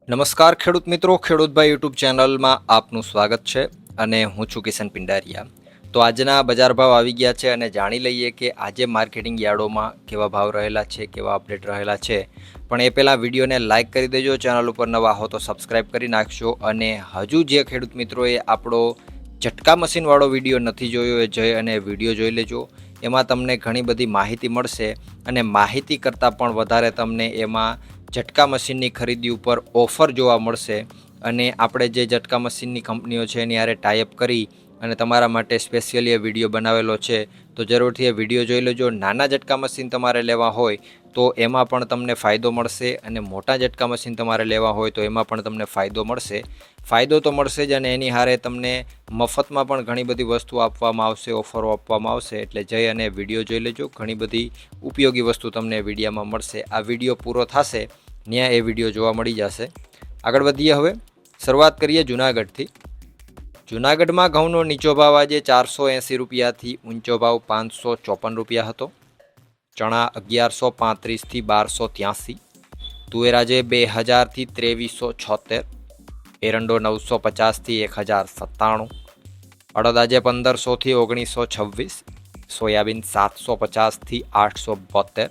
નમસ્કાર ખેડૂત મિત્રો, ખેડૂતભાઈ યુટ્યુબ ચેનલમાં આપનું સ્વાગત છે અને હું છું કિશન પિંડારિયા. તો આજના બજાર ભાવ આવી ગયા છે અને જાણી લઈએ કે આજે માર્કેટિંગ યાર્ડોમાં કેવા ભાવ રહેલા છે, કેવા અપડેટ રહેલા છે. પણ એ પહેલાં વિડીયોને લાઇક કરી દેજો, ચેનલ ઉપર નવા હો તો સબસ્ક્રાઈબ કરી નાખશો અને હજુ જે ખેડૂત મિત્રોએ આપણો ઝટકા મશીનવાળો વિડીયો નથી જોયો એ જઈ અને વિડીયો જોઈ લેજો. એમાં તમને ઘણી બધી માહિતી મળશે અને માહિતી કરતાં પણ વધારે તમને એમાં ઝટકા મશીનની ખરીદી ઉપર ઓફર જોવા મળશે અને આપણે જે ઝટકા મશીનની કંપનીઓ છે એની હારે ટાઈઅપ કરી અને તમારા માટે સ્પેશિયલી એ વિડીયો બનાવેલો છે. તો જરૂરથી એ વિડીયો જોઈ લેજો. નાના ઝટકા મશીન તમારે લેવા હોય તો એમાં પણ તમને ફાયદો મળશે અને મોટા ઝટકા મશીન તમારે લેવા હોય તો એમાં પણ તમને ફાયદો મળશે. ફાયદો તો મળશે જ અને એની હારે તમને મફતમાં પણ ઘણી બધી વસ્તુ આપવામાં આવશે, ઓફરો આપવામાં આવશે. એટલે જઈ અને વિડીયો જોઈ લેજો. ઘણી બધી ઉપયોગી વસ્તુ તમને વિડીયોમાં મળશે. આ વિડીયો પૂરો થશે ત્યાં એ વિડીયો જોવા મળી જશે. આગળ વધીએ. હવે શરૂઆત કરીએ જૂનાગઢથી. જૂનાગઢમાં ઘઉંનો નીચો ભાવ આજે 480 રૂપિયાથી ઊંચો ભાવ 554 રૂપિયા હતો. ચણા 1135થી 1283. તુવેર આજે 2000થી 2376. એરંડો 950થી 1097. અડદ આજે 1500થી 1926. સોયાબીન 750થી 872.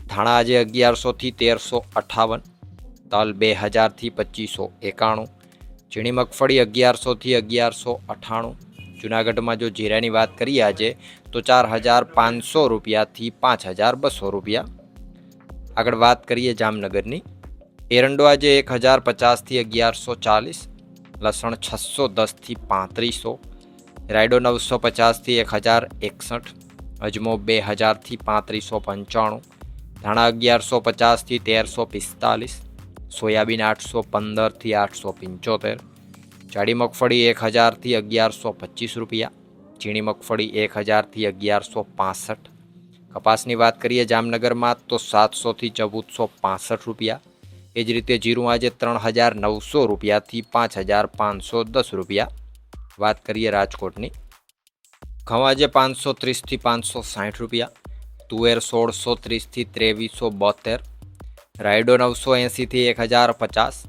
ધાણા આજે 1100થી 1358. તલ 2000થી 2591. ઝીણી મગફળી 1100થી 1198. જૂનાગઢમાં જો જીરાની વાત કરીએ આજે તો 4500 રૂપિયાથી 5200 રૂપિયા. આગળ વાત કરીએ જામનગરની. એરંડો આજે 1050થી 1140. લસણ 610થી 3500. રાયડો 950થી 1061. અજમો 2000થી 3595. ધાણા 1150થી 1345. સોયાબીન 815થી 875. જાડી મગફળી 1000થી 1125 રૂપિયા. ઝીણી મગફળી 1000થી 1165. કપાસની વાત કરીએ જામનગરમાં તો 700થી 1465 રૂપિયા. એ જ રીતે જીરું આજે 3900 રૂપિયાથી 5510 રૂપિયા. વાત કરીએ રાજકોટની. ઘઉં આજે 530થી 560 રૂપિયા. તુવેર 1630થી 2372. રાયડો 980થી 1050.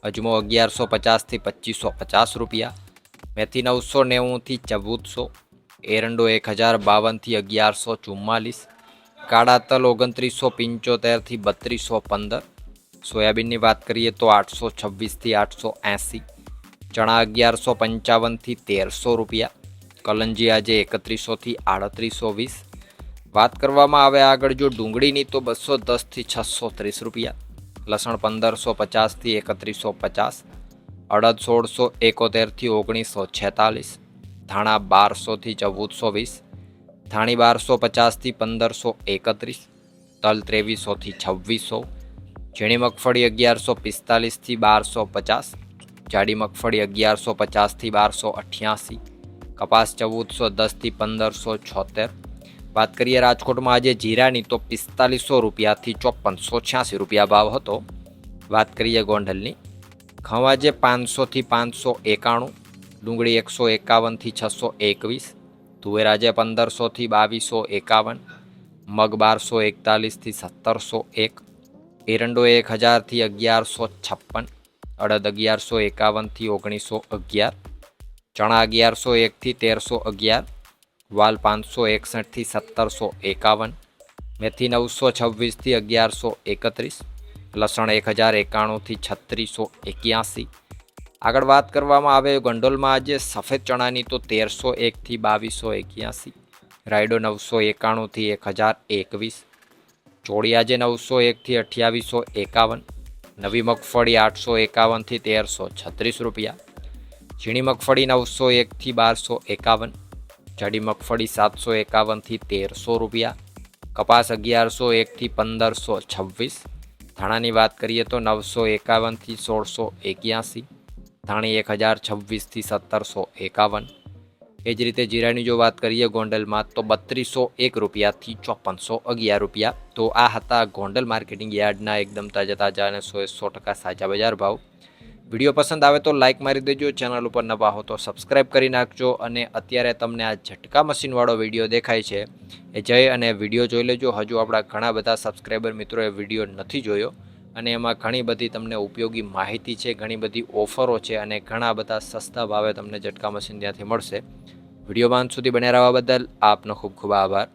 અજમો 1150થી 2550 રૂપિયા. મેથી 990થી 1400. એરંડો 1052થી 1144. કાળા તલ 2975થી 3215. સોયાબીનની વાત કરીએ તો 826થી 880. ચણા 1155થી 1300 રૂપિયા. કલંજી આજે 3100થી 3820. વાત કરવામાં આવે આગળ જો ડુંગળીની તો 210થી 630 રૂપિયા. લસણ 1550થી 3150. અડદ 1671થી 1946. ધાણા 1200થી 1420. ધાણી 1250થી 1531. તલ 2300થી 2600. ઝીણી મગફળી 1145થી 1250. જાડી મગફળી 1150થી 1288. કપાસ 1410થી 1576. વાત કરીએ રાજકોટમાં આજે જીરાની તો 4500 રૂપિયાથી 5486 રૂપિયા ભાવ હતો. વાત કરીએ ગોંડલની. ઘઉં આજે 500થી 591. ડુંગળી 151થી 621. તુવેર આજે 1500થી 2251. મગ 1241થી 1701. એરંડો 1000થી 1156. અડદ 1151થી 1911. ચણા 1101થી 1311. વાલ 561થી 1751. મેથી 926થી 1131. લસણ 1091થી 3681. આગળ વાત કરવામાં આવે ગંડોલમાં આજે સફેદ ચણાની તો 1301થી 2281. રાયડો 991થી 1021. ચોળી આજે 901થી 2851. નવી મગફળી 851થી 1336 રૂપિયા. ઝીણી મગફળી 901થી 1251. જાડી મગફળી 751થી 1300 રૂપિયા. કપાસ 1101થી 1526. ધાણાની વાત કરીએ તો 951થી 1681. ધાણી 1026થી 1751. એ જ રીતે જીરાની જો વાત કરીએ ગોંડલમાં તો 3201 રૂપિયાથી 5411 રૂપિયા. તો આ હતા ગોંડલ માર્કેટિંગ યાર્ડના એકદમ તાજા અને 100% સાચા બજાર ભાવ. વિડીયો પસંદ આવે તો લાઇક મારી દેજો, ચેનલ ઉપર નવા હો તો સબસ્ક્રાઈબ કરી નાખજો અને અત્યારે તમને આ ઝટકા મશીનવાળો વિડીયો દેખાય છે એ જઈ અને વિડીયો જોઈ લેજો. હજુ આપણા ઘણા બધા સબસ્ક્રાઈબર મિત્રોએ વિડીયો નથી જોયો અને એમાં ઘણી બધી તમને ઉપયોગી માહિતી છે, ઘણી બધી ઓફરો છે અને ઘણા બધા સસ્તા ભાવે તમને ઝટકા મશીન ત્યાંથી મળશે. વિડીયોમાં અંત સુધી બન્યા રહેવા બદલ આપનો ખૂબ ખૂબ આભાર.